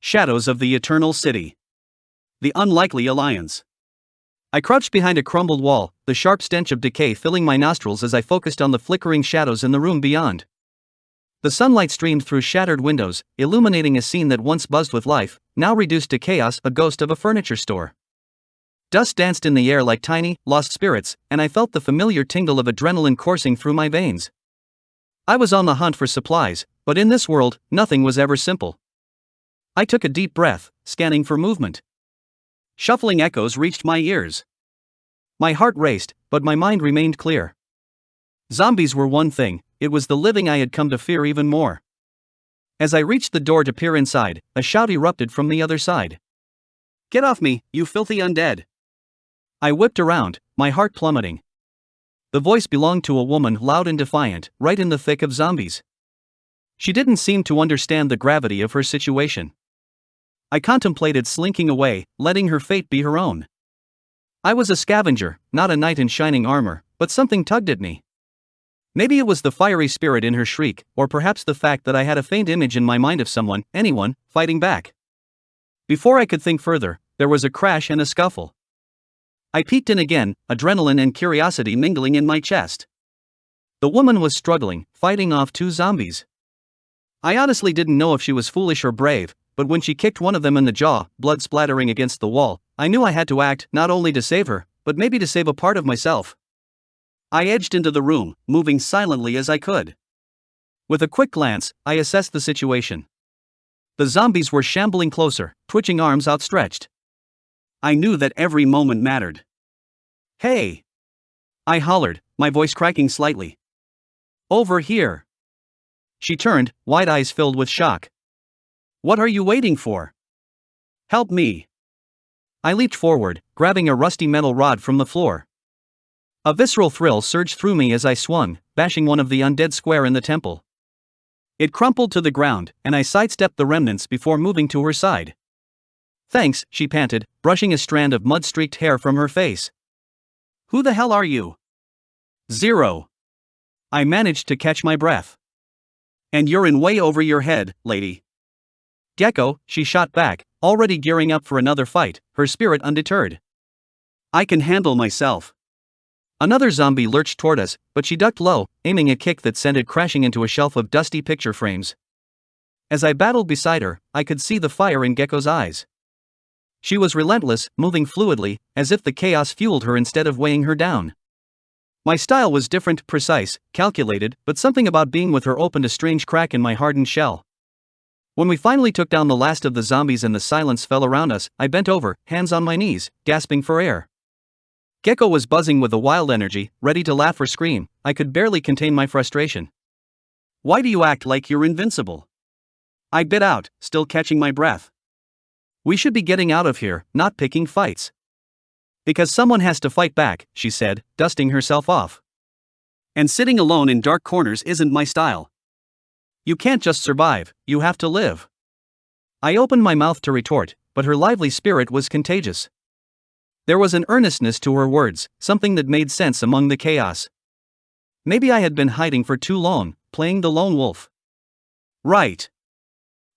Shadows of the Eternal City. The Unlikely Alliance. I crouched behind a crumbled wall, the sharp stench of decay filling my nostrils as I focused on the flickering shadows in the room beyond. The sunlight streamed through shattered windows, illuminating a scene that once buzzed with life, now reduced to chaos, a ghost of a furniture store. Dust danced in the air like tiny, lost spirits, and I felt the familiar tingle of adrenaline coursing through my veins. I was on the hunt for supplies, but in this world, nothing was ever simple. I took a deep breath, scanning for movement. Shuffling echoes reached my ears. My heart raced, but my mind remained clear. Zombies were one thing, it was the living I had come to fear even more. As I reached the door to peer inside, a shout erupted from the other side. "Get off me, you filthy undead!" I whipped around, my heart plummeting. The voice belonged to a woman, loud and defiant, right in the thick of zombies. She didn't seem to understand the gravity of her situation. I contemplated slinking away, letting her fate be her own. I was a scavenger, not a knight in shining armor, but something tugged at me. Maybe it was the fiery spirit in her shriek, or perhaps the fact that I had a faint image in my mind of someone, anyone, fighting back. Before I could think further, there was a crash and a scuffle. I peeked in again, adrenaline and curiosity mingling in my chest. The woman was struggling, fighting off two zombies. I honestly didn't know if she was foolish or brave, but when she kicked one of them in the jaw, blood splattering against the wall, I knew I had to act, not only to save her, but maybe to save a part of myself. I edged into the room, moving silently as I could. With a quick glance, I assessed the situation. The zombies were shambling closer, twitching arms outstretched. I knew that every moment mattered. "Hey!" I hollered, my voice cracking slightly. "Over here!" She turned, wide eyes filled with shock. "What are you waiting for? Help me!" I leaped forward, grabbing a rusty metal rod from the floor. A visceral thrill surged through me as I swung, bashing one of the undead square in the temple. It crumpled to the ground, and I sidestepped the remnants before moving to her side. "Thanks," she panted, brushing a strand of mud-streaked hair from her face. "Who the hell are you?" "Zero." I managed to catch my breath. "And you're in way over your head, lady." "Gecko," she shot back, already gearing up for another fight, her spirit undeterred. "I can handle myself." Another zombie lurched toward us, but she ducked low, aiming a kick that sent it crashing into a shelf of dusty picture frames. As I battled beside her, I could see the fire in Gecko's eyes. She was relentless, moving fluidly, as if the chaos fueled her instead of weighing her down. My style was different, precise, calculated, but something about being with her opened a strange crack in my hardened shell. When we finally took down the last of the zombies and the silence fell around us, I bent over, hands on my knees, gasping for air. Gecko was buzzing with a wild energy, ready to laugh or scream. I could barely contain my frustration. "Why do you act like you're invincible?" I bit out, still catching my breath. "We should be getting out of here, not picking fights." "Because someone has to fight back," she said, dusting herself off. "And sitting alone in dark corners isn't my style. You can't just survive, you have to live." I opened my mouth to retort, but her lively spirit was contagious. There was an earnestness to her words, something that made sense among the chaos. Maybe I had been hiding for too long, playing the lone wolf. "Right.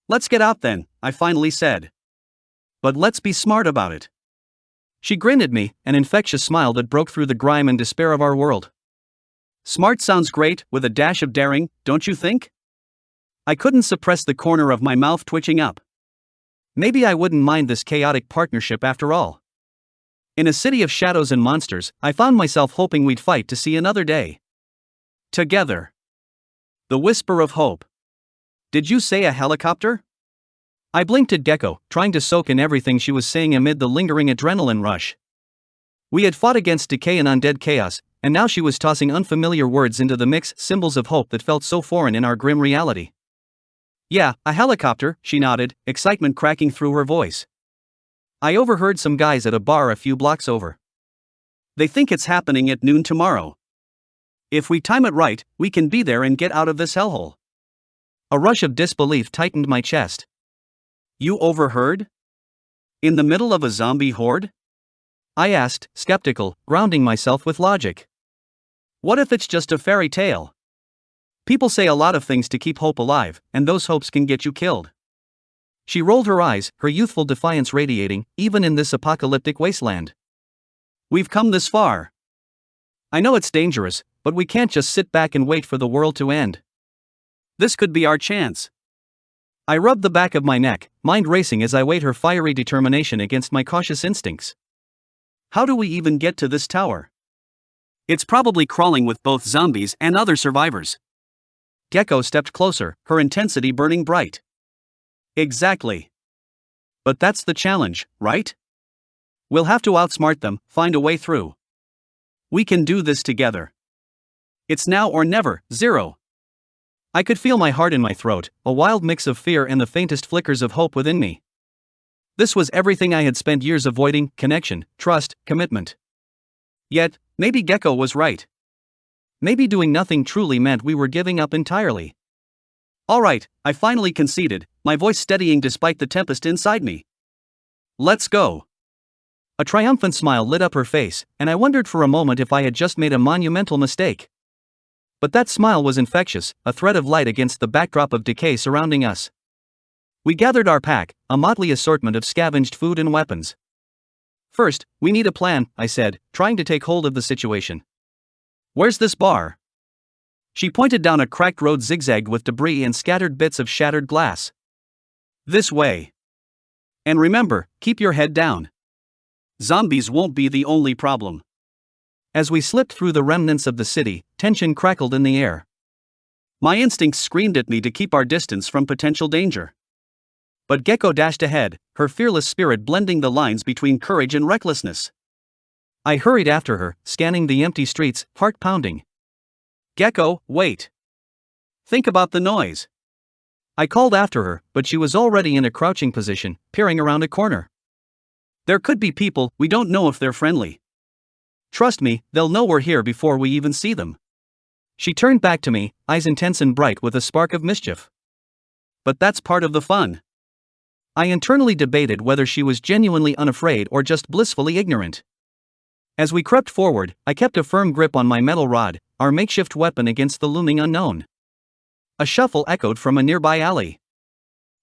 Let's get out then," I finally said. "But let's be smart about it." She grinned at me, an infectious smile that broke through the grime and despair of our world. "Smart sounds great, with a dash of daring, don't you think?" I couldn't suppress the corner of my mouth twitching up. Maybe I wouldn't mind this chaotic partnership after all. In a city of shadows and monsters, I found myself hoping we'd fight to see another day. Together. The whisper of hope. "Did you say a helicopter?" I blinked at Gecko, trying to soak in everything she was saying amid the lingering adrenaline rush. We had fought against decay and undead chaos, and now she was tossing unfamiliar words into the mix, symbols of hope that felt so foreign in our grim reality. "Yeah, a helicopter," she nodded, excitement cracking through her voice. "I overheard some guys at a bar a few blocks over. They think it's happening at noon tomorrow. If we time it right, we can be there and get out of this hellhole." A rush of disbelief tightened my chest. "You overheard? In the middle of a zombie horde?" I asked, skeptical, grounding myself with logic. "What if it's just a fairy tale? People say a lot of things to keep hope alive, and those hopes can get you killed." She rolled her eyes, her youthful defiance radiating, even in this apocalyptic wasteland. We've come this far. I know it's dangerous, but we can't just sit back and wait for the world to end. This could be our chance. I rubbed the back of my neck, mind racing as I weighed her fiery determination against my cautious instincts. How do we even get to this tower? It's probably crawling with both zombies and other survivors. Gecko stepped closer, her intensity burning bright. Exactly. But that's the challenge, right? We'll have to outsmart them, find a way through. We can do this together. It's now or never, Zero. I could feel my heart in my throat, a wild mix of fear and the faintest flickers of hope within me. This was everything I had spent years avoiding: connection, trust, commitment. Yet, maybe Gecko was right. Maybe doing nothing truly meant we were giving up entirely. All right, I finally conceded, my voice steadying despite the tempest inside me. Let's go. A triumphant smile lit up her face, and I wondered for a moment if I had just made a monumental mistake. But that smile was infectious, a thread of light against the backdrop of decay surrounding us. We gathered our pack, a motley assortment of scavenged food and weapons. First, we need a plan, I said, trying to take hold of the situation. Where's this bar? She pointed down a cracked road zigzagged with debris and scattered bits of shattered glass. This way. And remember, keep your head down. Zombies won't be the only problem. As we slipped through the remnants of the city, tension crackled in the air. My instincts screamed at me to keep our distance from potential danger. But Gecko dashed ahead, her fearless spirit blending the lines between courage and recklessness. I hurried after her, scanning the empty streets, heart pounding. Gecko, wait. Think about the noise. I called after her, but she was already in a crouching position, peering around a corner. There could be people, we don't know if they're friendly. Trust me, they'll know we're here before we even see them. She turned back to me, eyes intense and bright with a spark of mischief. But that's part of the fun. I internally debated whether she was genuinely unafraid or just blissfully ignorant. As we crept forward, I kept a firm grip on my metal rod, our makeshift weapon against the looming unknown. A shuffle echoed from a nearby alley.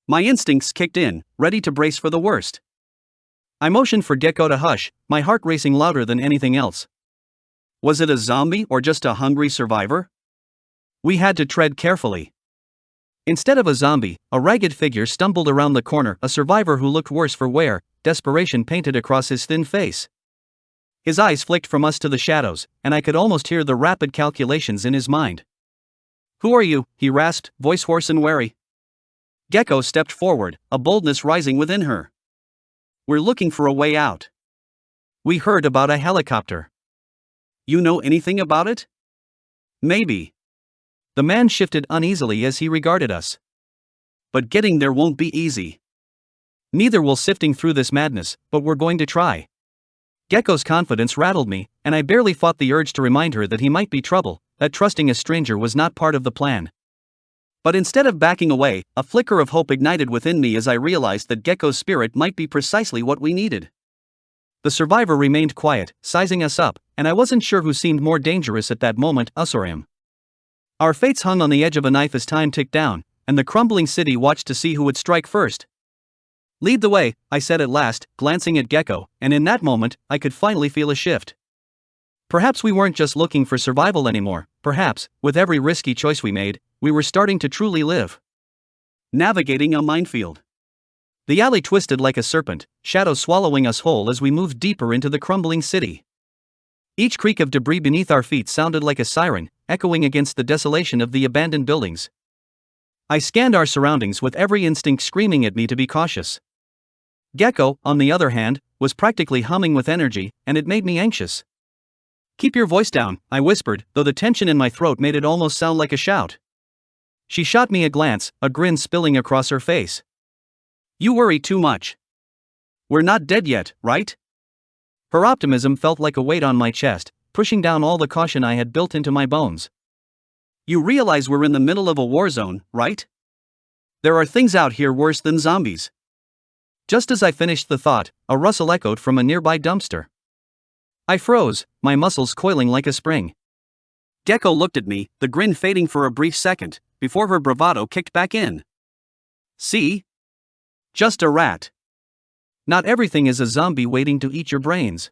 My instincts kicked in, ready to brace for the worst. I motioned for Gecko to hush, my heart racing louder than anything else. Was it a zombie or just a hungry survivor? We had to tread carefully. Instead of a zombie, a ragged figure stumbled around the corner, a survivor who looked worse for wear, desperation painted across his thin face. His eyes flicked from us to the shadows, and I could almost hear the rapid calculations in his mind. Who are you? He rasped, voice hoarse and wary. Gecko stepped forward, a boldness rising within her. We're looking for a way out. We heard about a helicopter. You know anything about it? Maybe. The man shifted uneasily as he regarded us. But getting there won't be easy. Neither will sifting through this madness, but we're going to try. Gecko's confidence rattled me, and I barely fought the urge to remind her that he might be trouble, that trusting a stranger was not part of the plan. But instead of backing away, a flicker of hope ignited within me as I realized that Gecko's spirit might be precisely what we needed. The survivor remained quiet, sizing us up, and I wasn't sure who seemed more dangerous at that moment, us or him. Our fates hung on the edge of a knife as time ticked down, and the crumbling city watched to see who would strike first. Lead the way, I said at last, glancing at Gecko, and in that moment, I could finally feel a shift. Perhaps we weren't just looking for survival anymore, perhaps, with every risky choice we made, we were starting to truly live. Navigating a minefield. The alley twisted like a serpent, shadows swallowing us whole as we moved deeper into the crumbling city. Each creak of debris beneath our feet sounded like a siren, echoing against the desolation of the abandoned buildings. I scanned our surroundings with every instinct screaming at me to be cautious. Gecko, on the other hand, was practically humming with energy, and it made me anxious. Keep your voice down, I whispered, though the tension in my throat made it almost sound like a shout. She shot me a glance, a grin spilling across her face. You worry too much. We're not dead yet, right? Her optimism felt like a weight on my chest, pushing down all the caution I had built into my bones. You realize we're in the middle of a war zone, right? There are things out here worse than zombies. Just as I finished the thought, a rustle echoed from a nearby dumpster. I froze, my muscles coiling like a spring. Gecko looked at me, the grin fading for a brief second, before her bravado kicked back in. See? Just a rat. Not everything is a zombie waiting to eat your brains.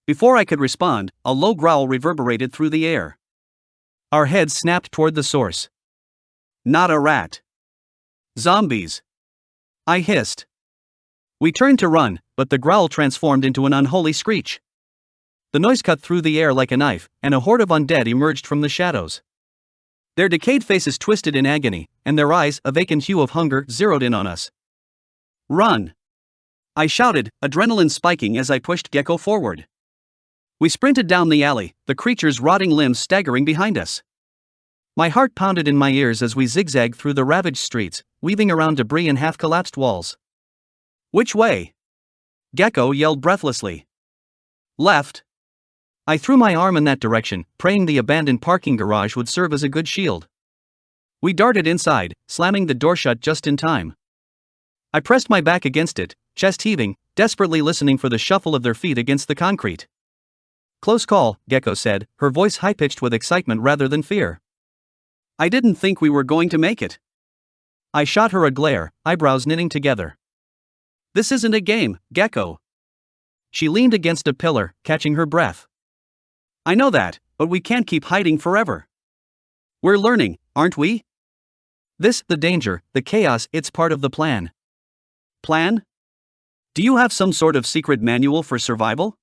Before I could respond, a low growl reverberated through the air. Our heads snapped toward the source. Not a rat. Zombies. I hissed. We turned to run, but the growl transformed into an unholy screech. The noise cut through the air like a knife, and a horde of undead emerged from the shadows. Their decayed faces twisted in agony, and their eyes, a vacant hue of hunger, zeroed in on us. Run! I shouted, adrenaline spiking as I pushed Gecko forward. We sprinted down the alley, the creature's rotting limbs staggering behind us. My heart pounded in my ears as we zigzagged through the ravaged streets, weaving around debris and half-collapsed walls. Which way? Gecko yelled breathlessly. Left. I threw my arm in that direction, praying the abandoned parking garage would serve as a good shield. We darted inside, slamming the door shut just in time. I pressed my back against it, chest heaving, desperately listening for the shuffle of their feet against the concrete. Close call, Gecko said, her voice high-pitched with excitement rather than fear. I didn't think we were going to make it. I shot her a glare, eyebrows knitting together. This isn't a game, Gecko. She leaned against a pillar, catching her breath. I know that, but we can't keep hiding forever. We're learning, aren't we? This, the danger, the chaos, it's part of the plan. Plan? Do you have some sort of secret manual for survival?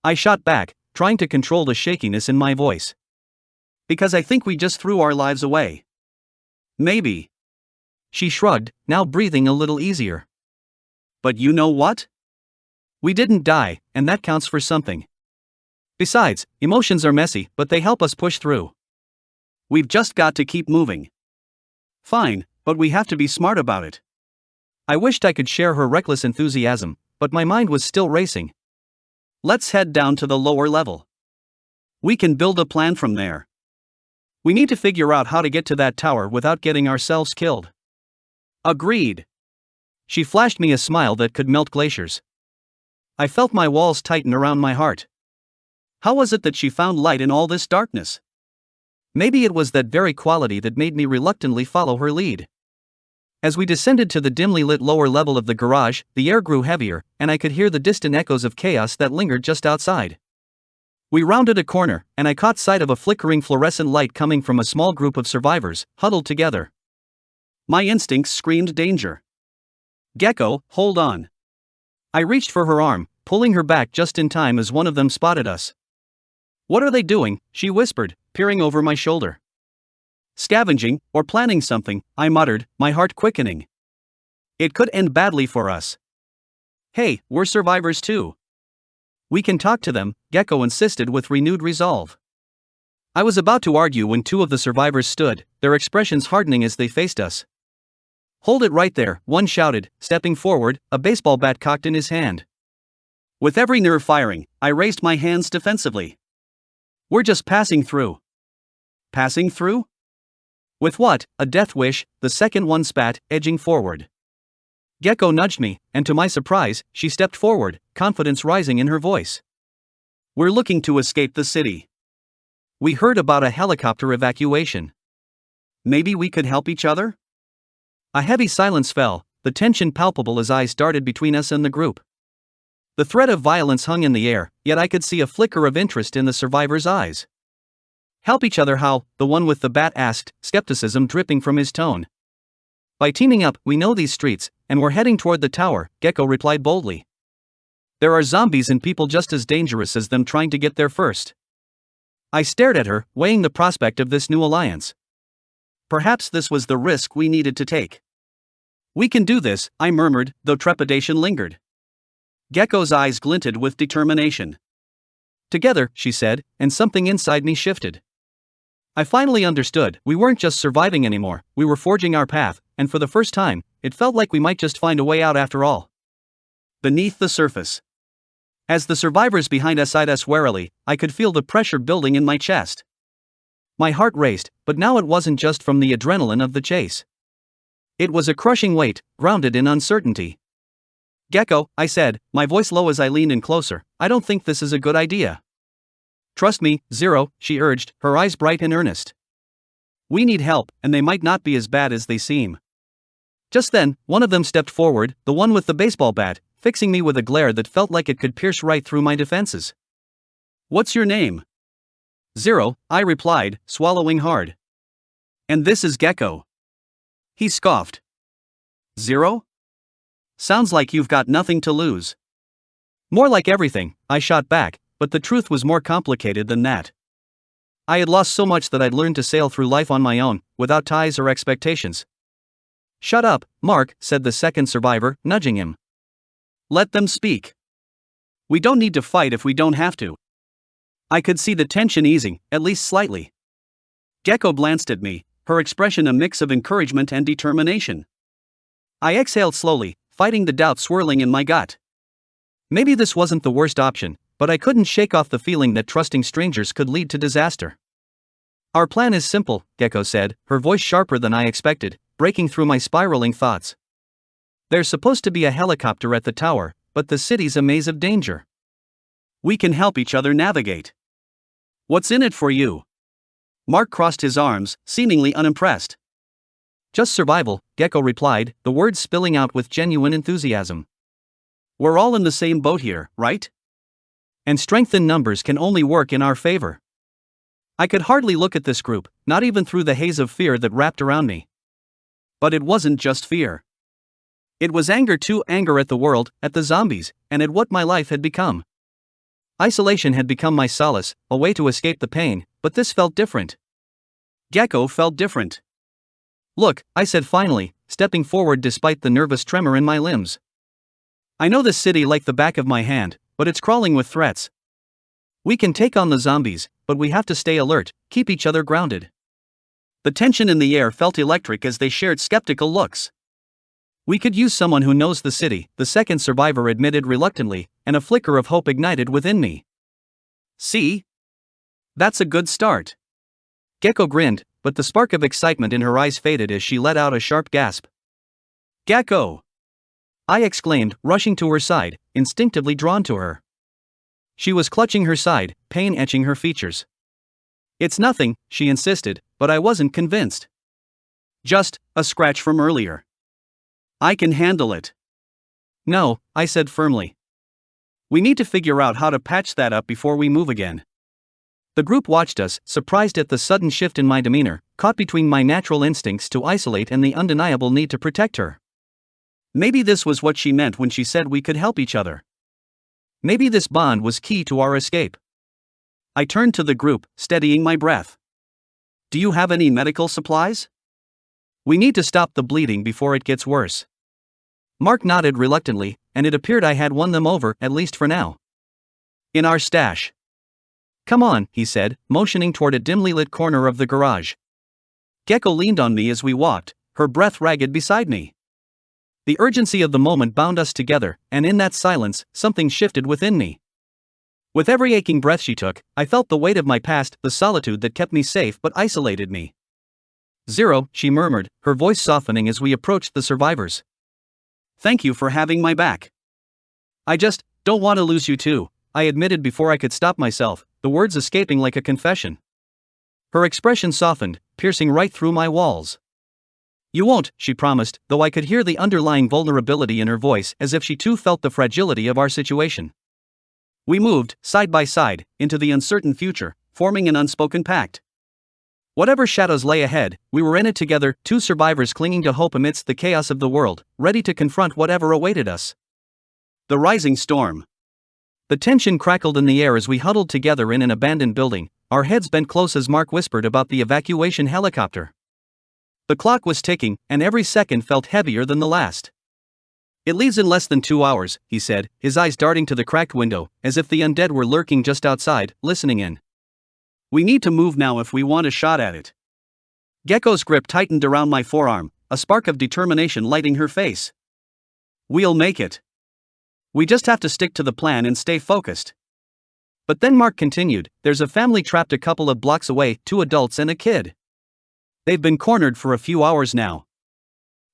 I shot back, trying to control the shakiness in my voice. Because I think we just threw our lives away. Maybe. She shrugged, now breathing a little easier. But you know what? We didn't die, and that counts for something. Besides, emotions are messy, but they help us push through. We've just got to keep moving. Fine, but we have to be smart about it. I wished I could share her reckless enthusiasm, but my mind was still racing. Let's head down to the lower level. We can build a plan from there. We need to figure out how to get to that tower without getting ourselves killed. Agreed. She flashed me a smile that could melt glaciers. I felt my walls tighten around my heart. How was it that she found light in all this darkness? Maybe it was that very quality that made me reluctantly follow her lead. As we descended to the dimly lit lower level of the garage, the air grew heavier, and I could hear the distant echoes of chaos that lingered just outside. We rounded a corner, and I caught sight of a flickering fluorescent light coming from a small group of survivors, huddled together. My instincts screamed danger. Gecko, hold on. I reached for her arm, pulling her back just in time as one of them spotted us. What are they doing? She whispered, peering over my shoulder. Scavenging, or planning something, I muttered, my heart quickening. It could end badly for us. Hey, we're survivors too. We can talk to them, Gecko insisted with renewed resolve. I was about to argue when two of the survivors stood, their expressions hardening as they faced us. Hold it right there, one shouted, stepping forward, a baseball bat cocked in his hand. With every nerve firing, I raised my hands defensively. We're just passing through. Passing through? With what? A death wish, the second one spat, edging forward. Gecko nudged me, and to my surprise, she stepped forward, confidence rising in her voice. We're looking to escape the city. We heard about a helicopter evacuation. Maybe we could help each other? A heavy silence fell, the tension palpable as eyes darted between us and the group. The threat of violence hung in the air, yet I could see a flicker of interest in the survivors' eyes. Help each other how? The one with the bat asked, skepticism dripping from his tone. By teaming up, we know these streets, and we're heading toward the tower, Gecko replied boldly. There are zombies and people just as dangerous as them trying to get there first. I stared at her, weighing the prospect of this new alliance. Perhaps this was the risk we needed to take. We can do this, I murmured, though trepidation lingered. Gecko's eyes glinted with determination. Together, she said, and something inside me shifted. I finally understood, we weren't just surviving anymore, we were forging our path, and for the first time, it felt like we might just find a way out after all. Beneath the surface. As the survivors behind us eyed us warily, I could feel the pressure building in my chest. My heart raced, but now it wasn't just from the adrenaline of the chase. It was a crushing weight, grounded in uncertainty. Gecko, I said, my voice low as I leaned in closer, I don't think this is a good idea. Trust me, Zero, she urged, her eyes bright and earnest. We need help, and they might not be as bad as they seem. Just then, one of them stepped forward, the one with the baseball bat, fixing me with a glare that felt like it could pierce right through my defenses. "What's your name?" "Zero," I replied, swallowing hard. "And this is Gecko." He scoffed. "Zero? Sounds like you've got nothing to lose." "More like everything," I shot back, but the truth was more complicated than that. I had lost so much that I'd learned to sail through life on my own, without ties or expectations. "Shut up, Mark," said the second survivor, nudging him. "Let them speak. We don't need to fight if we don't have to." I could see the tension easing, at least slightly. Gecko glanced at me, her expression a mix of encouragement and determination. I exhaled slowly, fighting the doubt swirling in my gut. Maybe this wasn't the worst option, but I couldn't shake off the feeling that trusting strangers could lead to disaster. "Our plan is simple," Gecko said, her voice sharper than I expected, breaking through my spiraling thoughts. "There's supposed to be a helicopter at the tower, but the city's a maze of danger. We can help each other navigate. What's in it for you?" Mark crossed his arms, seemingly unimpressed. "Just survival," Gecko replied, the words spilling out with genuine enthusiasm. "We're all in the same boat here, right? And strength in numbers can only work in our favor." I could hardly look at this group, not even through the haze of fear that wrapped around me. But it wasn't just fear. It was anger too, anger at the world, at the zombies, and at what my life had become. Isolation had become my solace, a way to escape the pain, but this felt different. Gecko felt different. "Look," I said finally, stepping forward despite the nervous tremor in my limbs. "I know this city like the back of my hand, but it's crawling with threats. We can take on the zombies, but we have to stay alert, keep each other grounded." The tension in the air felt electric as they shared skeptical looks. "We could use someone who knows the city," the second survivor admitted reluctantly, and a flicker of hope ignited within me. "See? That's a good start." Gecko grinned, but the spark of excitement in her eyes faded as she let out a sharp gasp. "Gecko!" I exclaimed, rushing to her side, instinctively drawn to her. She was clutching her side, pain etching her features. "It's nothing," she insisted, but I wasn't convinced. "Just a scratch from earlier. I can handle it." "No," I said firmly. "We need to figure out how to patch that up before we move again." The group watched us, surprised at the sudden shift in my demeanor, caught between my natural instincts to isolate and the undeniable need to protect her. Maybe this was what she meant when she said we could help each other. Maybe this bond was key to our escape. I turned to the group, steadying my breath. "Do you have any medical supplies? We need to stop the bleeding before it gets worse." Mark nodded reluctantly, and it appeared I had won them over, at least for now. "In our stash." "Come on," he said, motioning toward a dimly lit corner of the garage. Gecko leaned on me as we walked, her breath ragged beside me. The urgency of the moment bound us together, and in that silence, something shifted within me. With every aching breath she took, I felt the weight of my past, the solitude that kept me safe but isolated me. "Zero," she murmured, her voice softening as we approached the survivors. "Thank you for having my back. I just don't want to lose you too," I admitted before I could stop myself, the words escaping like a confession. Her expression softened, piercing right through my walls. "You won't," she promised, though I could hear the underlying vulnerability in her voice as if she too felt the fragility of our situation. We moved, side by side, into the uncertain future, forming an unspoken pact. Whatever shadows lay ahead, we were in it together, two survivors clinging to hope amidst the chaos of the world, ready to confront whatever awaited us. The rising storm. The tension crackled in the air as we huddled together in an abandoned building, our heads bent close as Mark whispered about the evacuation helicopter. The clock was ticking, and every second felt heavier than the last. "It leaves in less than 2 hours," he said, his eyes darting to the cracked window, as if the undead were lurking just outside, listening in. "We need to move now if we want a shot at it." Gecko's grip tightened around my forearm, a spark of determination lighting her face. "We'll make it. We just have to stick to the plan and stay focused." But then Mark continued, "There's a family trapped a couple of blocks away, 2 adults and a kid. They've been cornered for a few hours now.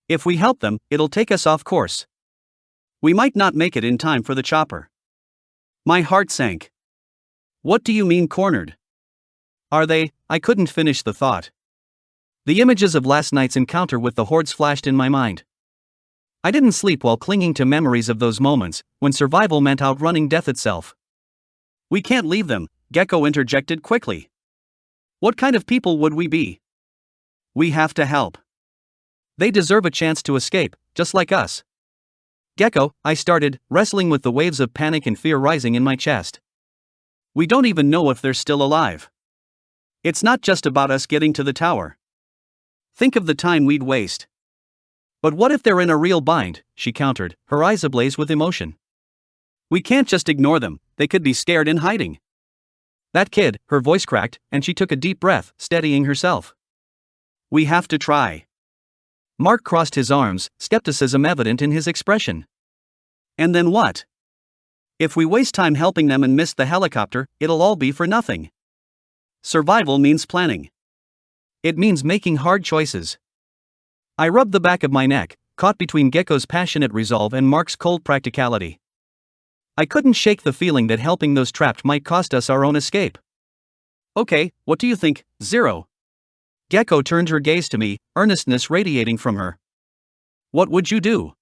If we help them, it'll take us off course. We might not make it in time for the chopper." My heart sank. "What do you mean cornered? Are they?" I couldn't finish the thought. The images of last night's encounter with the hordes flashed in my mind. I didn't sleep while clinging to memories of those moments, when survival meant outrunning death itself. We can't leave them, Gecko interjected quickly. What kind of people would we be? We have to help. They deserve a chance to escape, just like us. Gecko, I started, wrestling with the waves of panic and fear rising in my chest. We don't even know if they're still alive. It's not just about us getting to the tower. Think of the time we'd waste. But what if they're in a real bind, she countered, her eyes ablaze with emotion. We can't just ignore them, they could be scared and hiding. That kid, her voice cracked, and she took a deep breath, steadying herself. We have to try. Mark crossed his arms, skepticism evident in his expression. And then what? If we waste time helping them and miss the helicopter, it'll all be for nothing. Survival means planning. It means making hard choices. I rubbed the back of my neck, caught between Gecko's passionate resolve and Mark's cold practicality. I couldn't shake the feeling that helping those trapped might cost us our own escape. Okay, what do you think, Zero? Gecko turned her gaze to me, earnestness radiating from her. What would you do?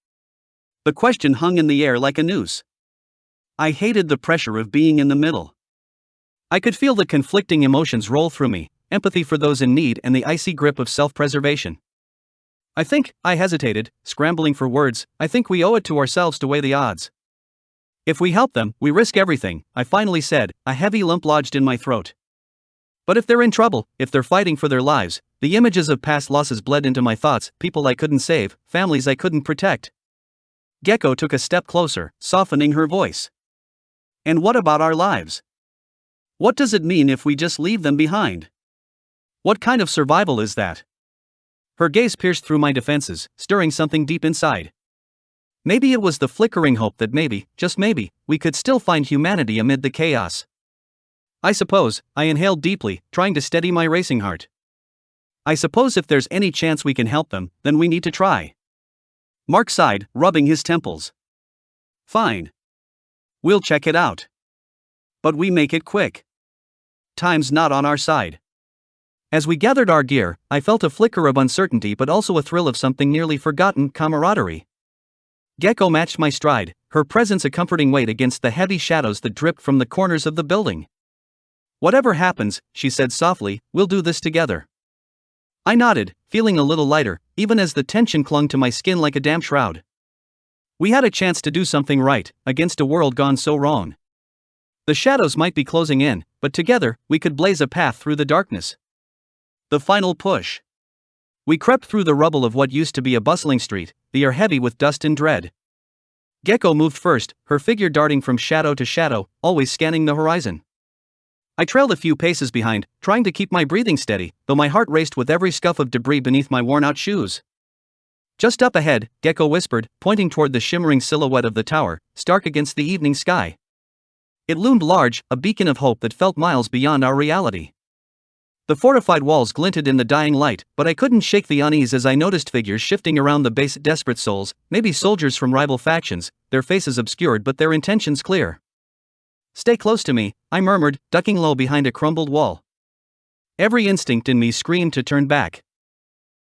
The question hung in the air like a noose. I hated the pressure of being in the middle. I could feel the conflicting emotions roll through me, empathy for those in need and the icy grip of self-preservation. I hesitated, scrambling for words. I think we owe it to ourselves to weigh the odds. If we help them, we risk everything, I finally said, a heavy lump lodged in my throat. But if they're in trouble, if they're fighting for their lives, the images of past losses bled into my thoughts, people I couldn't save, families I couldn't protect. Gecko took a step closer, softening her voice. And what about our lives? What does it mean if we just leave them behind? What kind of survival is that? Her gaze pierced through my defenses, stirring something deep inside. Maybe it was the flickering hope that maybe, just maybe, we could still find humanity amid the chaos. I suppose, I inhaled deeply, trying to steady my racing heart. I suppose if there's any chance we can help them, then we need to try. Mark sighed, rubbing his temples. Fine. We'll check it out. But we make it quick. Time's not on our side. As we gathered our gear, I felt a flicker of uncertainty but also a thrill of something nearly forgotten, camaraderie. Gecko matched my stride, her presence a comforting weight against the heavy shadows that dripped from the corners of the building. Whatever happens, she said softly, we'll do this together. I nodded, feeling a little lighter, even as the tension clung to my skin like a damp shroud. We had a chance to do something right, against a world gone so wrong. The shadows might be closing in, but together, we could blaze a path through the darkness. The final push. We crept through the rubble of what used to be a bustling street, the air heavy with dust and dread. Gecko moved first, her figure darting from shadow to shadow, always scanning the horizon. I trailed a few paces behind, trying to keep my breathing steady, though my heart raced with every scuff of debris beneath my worn-out shoes. Just up ahead, Gecko whispered, pointing toward the shimmering silhouette of the tower, stark against the evening sky. It loomed large, a beacon of hope that felt miles beyond our reality. The fortified walls glinted in the dying light, but I couldn't shake the unease as I noticed figures shifting around the base, desperate souls, maybe soldiers from rival factions, their faces obscured but their intentions clear. Stay close to me, I murmured, ducking low behind a crumbled wall. Every instinct in me screamed to turn back.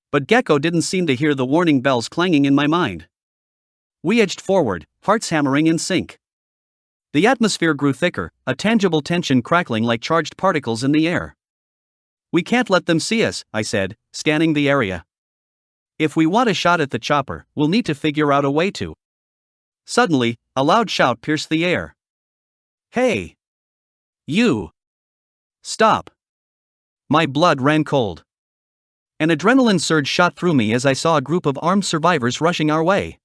But Gecko didn't seem to hear the warning bells clanging in my mind. We edged forward, hearts hammering in sync. The atmosphere grew thicker, a tangible tension crackling like charged particles in the air. We can't let them see us, I said, scanning the area. If we want a shot at the chopper, we'll need to figure out a way to. Suddenly, a loud shout pierced the air. Hey! You! Stop! My blood ran cold. An adrenaline surge shot through me as I saw a group of armed survivors rushing our way.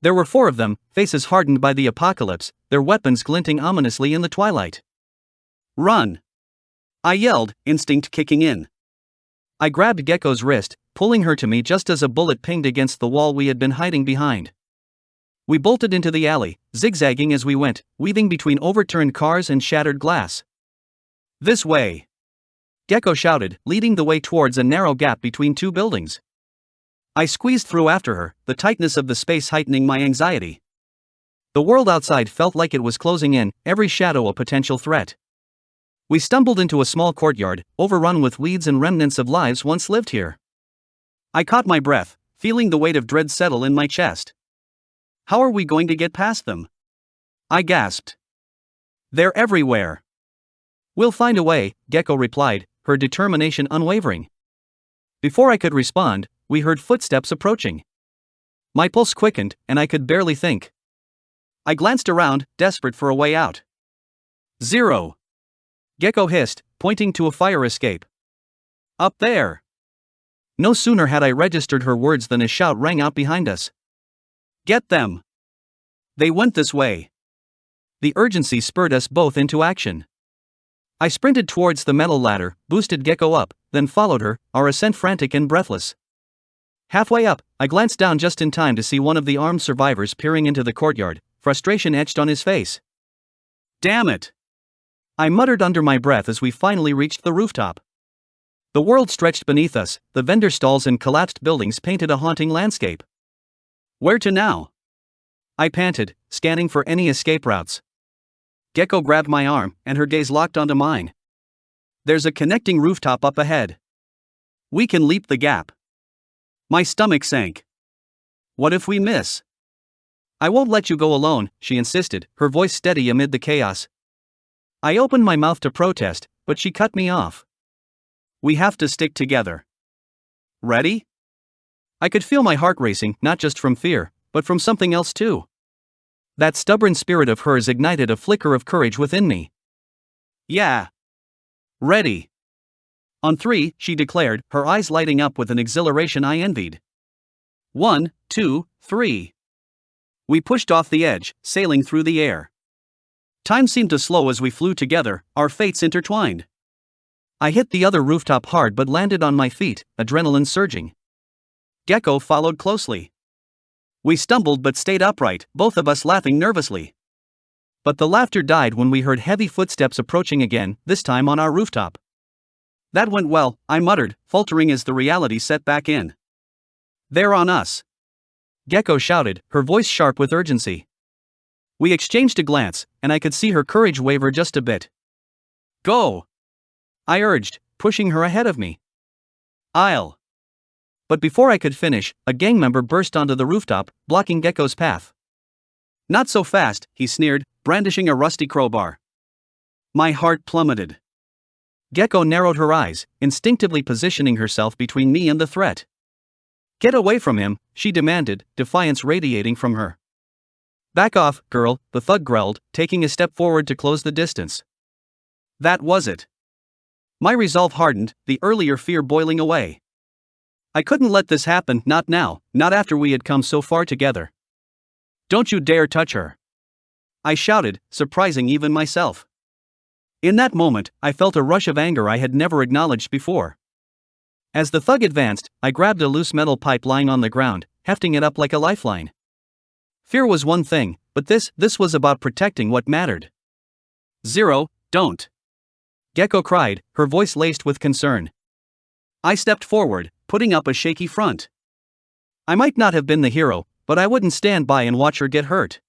There were 4 of them, faces hardened by the apocalypse, their weapons glinting ominously in the twilight. Run! I yelled, instinct kicking in. I grabbed Gecko's wrist, pulling her to me just as a bullet pinged against the wall we had been hiding behind. We bolted into the alley, zigzagging as we went, weaving between overturned cars and shattered glass. This way! Gecko shouted, leading the way towards a narrow gap between 2 buildings. I squeezed through after her, the tightness of the space heightening my anxiety. The world outside felt like it was closing in, every shadow a potential threat. We stumbled into a small courtyard, overrun with weeds and remnants of lives once lived here. I caught my breath, feeling the weight of dread settle in my chest. How are we going to get past them? I gasped. They're everywhere. We'll find a way, Gecko replied, her determination unwavering. Before I could respond, we heard footsteps approaching. My pulse quickened, and I could barely think. I glanced around, desperate for a way out. Zero! Gecko hissed, pointing to a fire escape. Up there! No sooner had I registered her words than a shout rang out behind us. Get them! They went this way. The urgency spurred us both into action. I sprinted towards the metal ladder, boosted Gecko up, then followed her, our ascent frantic and breathless. Halfway up, I glanced down just in time to see one of the armed survivors peering into the courtyard, frustration etched on his face. Damn it! I muttered under my breath as we finally reached the rooftop. The world stretched beneath us, the vendor stalls and collapsed buildings painted a haunting landscape. Where to now? I panted, scanning for any escape routes. Gecko grabbed my arm, and her gaze locked onto mine. There's a connecting rooftop up ahead. We can leap the gap. My stomach sank. What if we miss? I won't let you go alone, she insisted, her voice steady amid the chaos. I opened my mouth to protest, but she cut me off. We have to stick together. Ready? I could feel my heart racing, not just from fear, but from something else too. That stubborn spirit of hers ignited a flicker of courage within me. Yeah. Ready. On 3, she declared, her eyes lighting up with an exhilaration I envied. 1, 2, 3. We pushed off the edge, sailing through the air. Time seemed to slow as we flew together, our fates intertwined. I hit the other rooftop hard but landed on my feet, adrenaline surging. Gecko followed closely. We stumbled but stayed upright, both of us laughing nervously. But the laughter died when we heard heavy footsteps approaching again, this time on our rooftop. That went well, I muttered, faltering as the reality set back in. They're on us. Gecko shouted, her voice sharp with urgency. We exchanged a glance, and I could see her courage waver just a bit. Go! I urged, pushing her ahead of me. I'll. But before I could finish, a gang member burst onto the rooftop, blocking Gecko's path. Not so fast, he sneered, brandishing a rusty crowbar. My heart plummeted. Gecko narrowed her eyes, instinctively positioning herself between me and the threat. Get away from him, she demanded, defiance radiating from her. Back off, girl, the thug growled, taking a step forward to close the distance. That was it. My resolve hardened, the earlier fear boiling away. I couldn't let this happen, not now, not after we had come so far together. Don't you dare touch her. I shouted, surprising even myself. In that moment, I felt a rush of anger I had never acknowledged before. As the thug advanced, I grabbed a loose metal pipe lying on the ground, hefting it up like a lifeline. Fear was one thing, but this was about protecting what mattered. Zero, don't. Gecko cried, her voice laced with concern. I stepped forward, putting up a shaky front. I might not have been the hero, but I wouldn't stand by and watch her get hurt.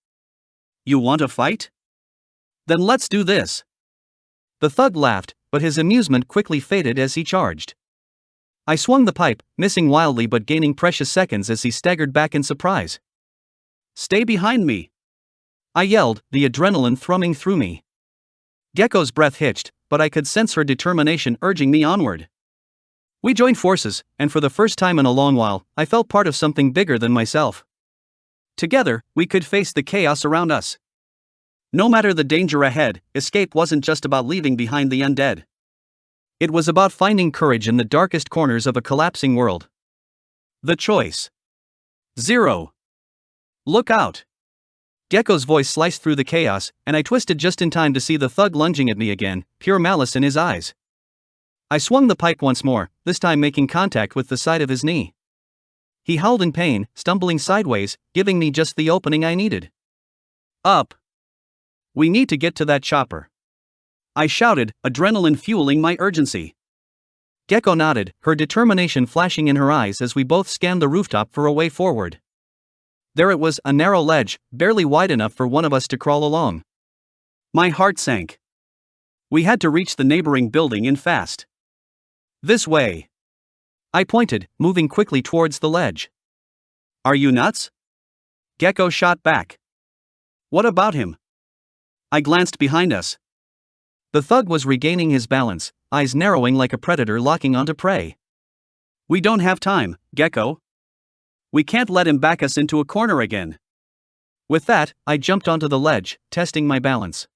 You want a fight? Then let's do this. The thug laughed, but his amusement quickly faded as he charged. I swung the pipe, missing wildly but gaining precious seconds as he staggered back in surprise. Stay behind me! I yelled, the adrenaline thrumming through me. Gecko's breath hitched, but I could sense her determination urging me onward. We joined forces, and for the first time in a long while, I felt part of something bigger than myself. Together, we could face the chaos around us. No matter the danger ahead, escape wasn't just about leaving behind the undead. It was about finding courage in the darkest corners of a collapsing world. The choice. Zero. Look out! Gecko's voice sliced through the chaos, and I twisted just in time to see the thug lunging at me again, pure malice in his eyes. I swung the pipe once more, this time making contact with the side of his knee. He howled in pain, stumbling sideways, giving me just the opening I needed. Up! We need to get to that chopper. I shouted, adrenaline fueling my urgency. Gecko nodded, her determination flashing in her eyes as we both scanned the rooftop for a way forward. There it was, a narrow ledge, barely wide enough for one of us to crawl along. My heart sank. We had to reach the neighboring building and fast. This way. I pointed, moving quickly towards the ledge. Are you nuts? Gecko shot back. What about him? I glanced behind us. The thug was regaining his balance, eyes narrowing like a predator locking onto prey. We don't have time, Gecko. We can't let him back us into a corner again. With that, I jumped onto the ledge, testing my balance.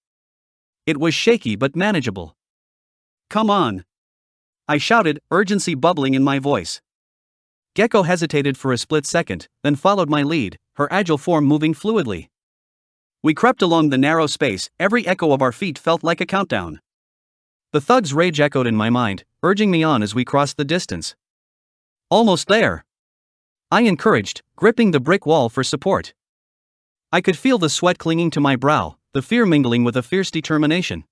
It was shaky but manageable. Come on! I shouted, urgency bubbling in my voice. Gecko hesitated for a split second, then followed my lead, her agile form moving fluidly. We crept along the narrow space, every echo of our feet felt like a countdown. The thug's rage echoed in my mind, urging me on as we crossed the distance. Almost there! I encouraged, gripping the brick wall for support. I could feel the sweat clinging to my brow, the fear mingling with a fierce determination.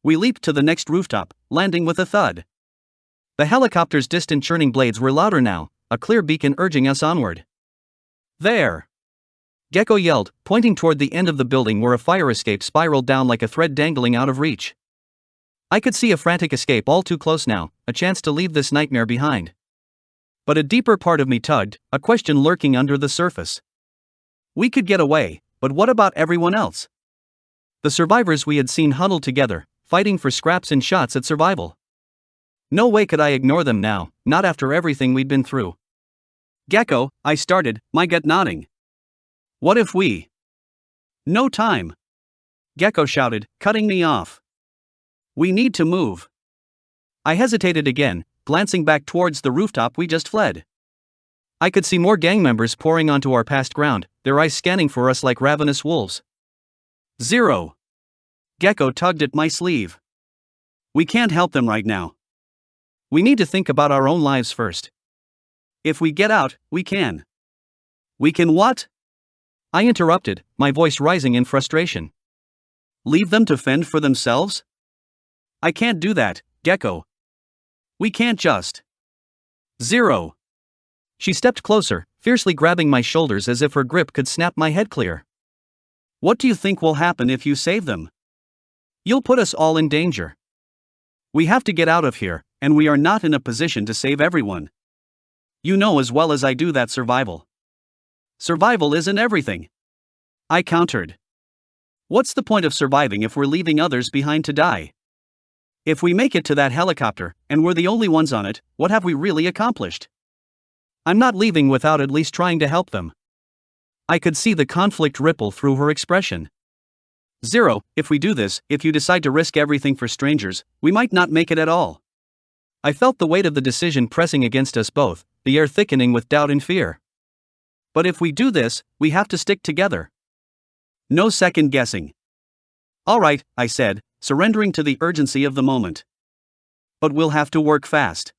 We leaped to the next rooftop, landing with a thud. The helicopter's distant churning blades were louder now, a clear beacon urging us onward. There! Gecko yelled, pointing toward the end of the building where a fire escape spiraled down like a thread dangling out of reach. I could see a frantic escape all too close now, a chance to leave this nightmare behind. But a deeper part of me tugged, a question lurking under the surface. We could get away, but what about everyone else? The survivors we had seen huddled together, fighting for scraps and shots at survival. No way could I ignore them now, not after everything we'd been through. Gecko, I started, my gut nodding. What if we? No time! Gecko shouted, cutting me off. We need to move. I hesitated again, glancing back towards the rooftop we just fled. I could see more gang members pouring onto our past ground, their eyes scanning for us like ravenous wolves. Zero! Gecko tugged at my sleeve. We can't help them right now. We need to think about our own lives first. If we get out, we can. We can what? I interrupted, my voice rising in frustration. Leave them to fend for themselves? I can't do that, Gecko. We can't just. Zero. She stepped closer, fiercely grabbing my shoulders as if her grip could snap my head clear. What do you think will happen if you save them? You'll put us all in danger. We have to get out of here, and we are not in a position to save everyone. You know as well as I do that survival. Survival isn't everything. I countered. What's the point of surviving if we're leaving others behind to die? If we make it to that helicopter, and we're the only ones on it, what have we really accomplished? I'm not leaving without at least trying to help them. I could see the conflict ripple through her expression. Zero, if we do this, if you decide to risk everything for strangers, we might not make it at all. I felt the weight of the decision pressing against us both, the air thickening with doubt and fear. But if we do this, we have to stick together. No second guessing. All right, I said, surrendering to the urgency of the moment. But we'll have to work fast.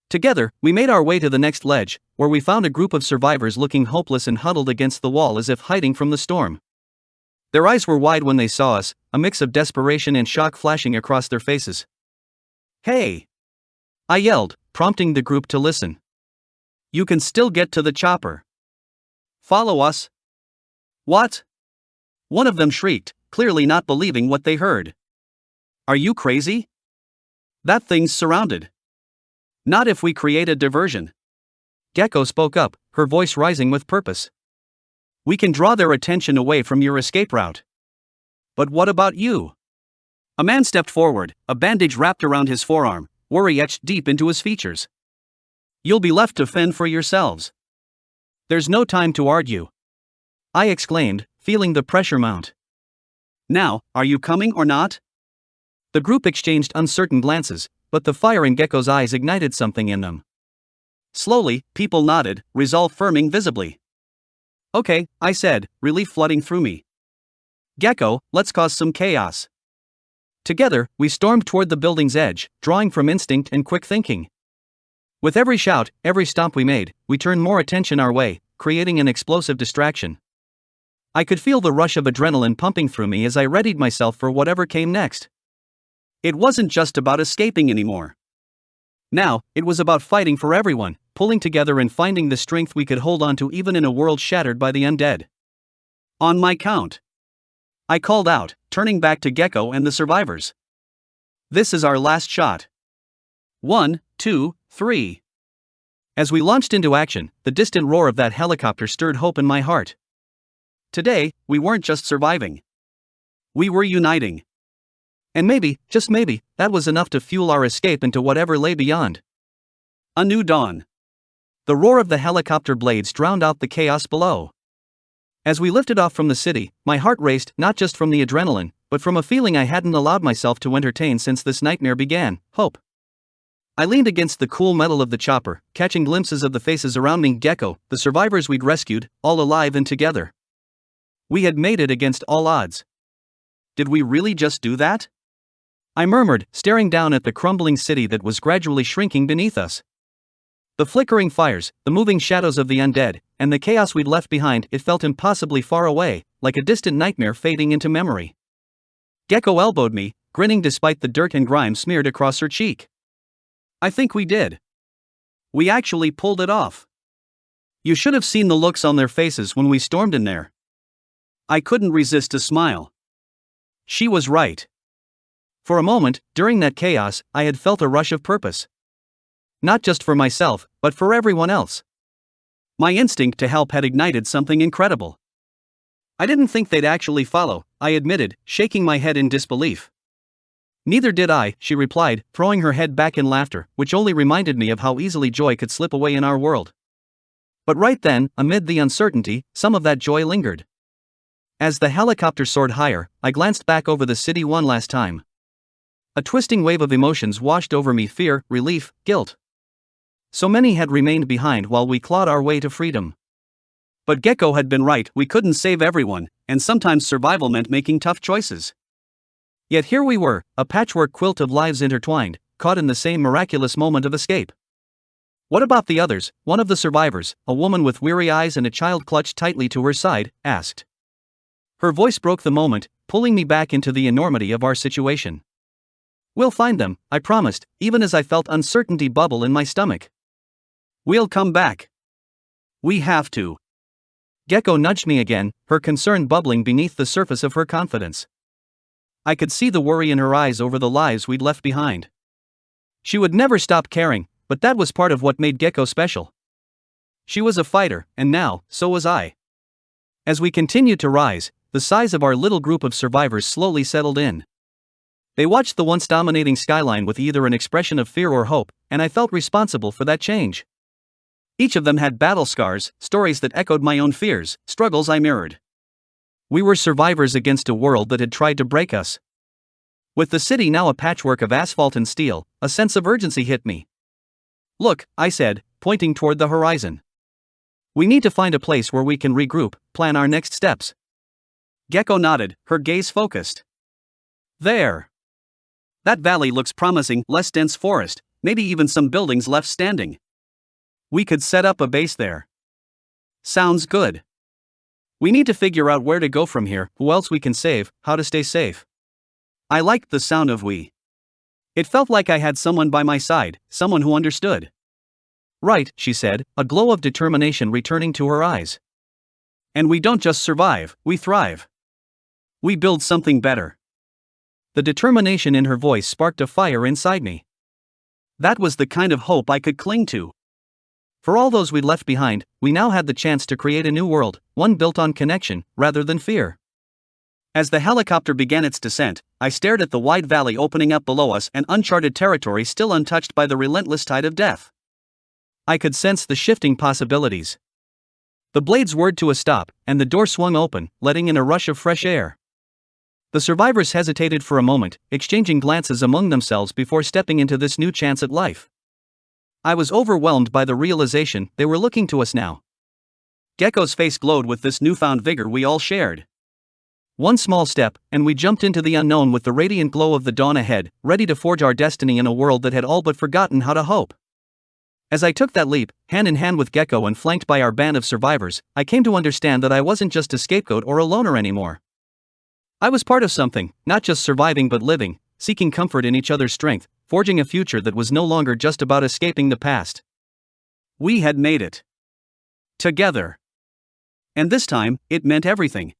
Together, we made our way to the next ledge, where we found a group of survivors looking hopeless and huddled against the wall as if hiding from the storm. Their eyes were wide when they saw us, a mix of desperation and shock flashing across their faces. Hey! I yelled, prompting the group to listen. You can still get to the chopper. Follow us. What? One of them shrieked, clearly not believing what they heard. Are you crazy? That thing's surrounded. Not if we create a diversion. Gecko spoke up, her voice rising with purpose. We can draw their attention away from your escape route. But what about you? A man stepped forward, a bandage wrapped around his forearm, worry etched deep into his features. You'll be left to fend for yourselves. There's no time to argue. I exclaimed, feeling the pressure mount. Now, are you coming or not? The group exchanged uncertain glances, but the fire in Gecko's eyes ignited something in them. Slowly, people nodded, resolve firming visibly. Okay, I said, relief flooding through me. Gecko, let's cause some chaos. Together, we stormed toward the building's edge, drawing from instinct and quick thinking. With every shout, every stomp we made, we turned more attention our way, creating an explosive distraction. I could feel the rush of adrenaline pumping through me as I readied myself for whatever came next. It wasn't just about escaping anymore. Now, it was about fighting for everyone, pulling together and finding the strength we could hold on to even in a world shattered by the undead. On my count. I called out, turning back to Gecko and the survivors. This is our last shot. 1, 2, 3. As we launched into action, the distant roar of that helicopter stirred hope in my heart. Today, we weren't just surviving. We were uniting. And maybe, just maybe, that was enough to fuel our escape into whatever lay beyond. A new dawn. The roar of the helicopter blades drowned out the chaos below. As we lifted off from the city, my heart raced not just from the adrenaline, but from a feeling I hadn't allowed myself to entertain since this nightmare began: hope. I leaned against the cool metal of the chopper, catching glimpses of the faces around me: Gecko, the survivors we'd rescued, all alive and together. We had made it against all odds. Did we really just do that? I murmured, staring down at the crumbling city that was gradually shrinking beneath us. The flickering fires, the moving shadows of the undead, and the chaos we'd left behind, it felt impossibly far away, like a distant nightmare fading into memory. Gecko elbowed me, grinning despite the dirt and grime smeared across her cheek. I think we did. We actually pulled it off. You should have seen the looks on their faces when we stormed in there. I couldn't resist a smile. She was right. For a moment, during that chaos, I had felt a rush of purpose. Not just for myself, but for everyone else. My instinct to help had ignited something incredible. I didn't think they'd actually follow, I admitted, shaking my head in disbelief. Neither did I, she replied, throwing her head back in laughter, which only reminded me of how easily joy could slip away in our world. But right then, amid the uncertainty, some of that joy lingered. As the helicopter soared higher, I glanced back over the city one last time. A twisting wave of emotions washed over me: fear, relief, guilt. So many had remained behind while we clawed our way to freedom. But Gecko had been right, we couldn't save everyone, and sometimes survival meant making tough choices. Yet here we were, a patchwork quilt of lives intertwined, caught in the same miraculous moment of escape. What about the others? One of the survivors, a woman with weary eyes and a child clutched tightly to her side, asked. Her voice broke the moment, pulling me back into the enormity of our situation. We'll find them, I promised, even as I felt uncertainty bubble in my stomach. We'll come back. We have to. Gecko nudged me again, her concern bubbling beneath the surface of her confidence. I could see the worry in her eyes over the lives we'd left behind. She would never stop caring, but that was part of what made Gecko special. She was a fighter, and now, so was I. As we continued to rise, the size of our little group of survivors slowly settled in. They watched the once dominating skyline with either an expression of fear or hope, and I felt responsible for that change. Each of them had battle scars, stories that echoed my own fears, struggles I mirrored. We were survivors against a world that had tried to break us. With the city now a patchwork of asphalt and steel, a sense of urgency hit me. Look, I said, pointing toward the horizon. We need to find a place where we can regroup, plan our next steps. Gecko nodded, her gaze focused. There. That valley looks promising, less dense forest, maybe even some buildings left standing. We could set up a base there. Sounds good. We need to figure out where to go from here, who else we can save, how to stay safe. I liked the sound of we. It felt like I had someone by my side, someone who understood. Right, she said, a glow of determination returning to her eyes. And we don't just survive, we thrive. We build something better. The determination in her voice sparked a fire inside me. That was the kind of hope I could cling to. For all those we'd left behind, we now had the chance to create a new world, one built on connection, rather than fear. As the helicopter began its descent, I stared at the wide valley opening up below us, an uncharted territory still untouched by the relentless tide of death. I could sense the shifting possibilities. The blades whirred to a stop, and the door swung open, letting in a rush of fresh air. The survivors hesitated for a moment, exchanging glances among themselves before stepping into this new chance at life. I was overwhelmed by the realization they were looking to us now. Gecko's face glowed with this newfound vigor we all shared. One small step, and we jumped into the unknown with the radiant glow of the dawn ahead, ready to forge our destiny in a world that had all but forgotten how to hope. As I took that leap, hand in hand with Gecko and flanked by our band of survivors, I came to understand that I wasn't just a scapegoat or a loner anymore. I was part of something, not just surviving but living, seeking comfort in each other's strength, forging a future that was no longer just about escaping the past. We had made it. Together. And this time, it meant everything.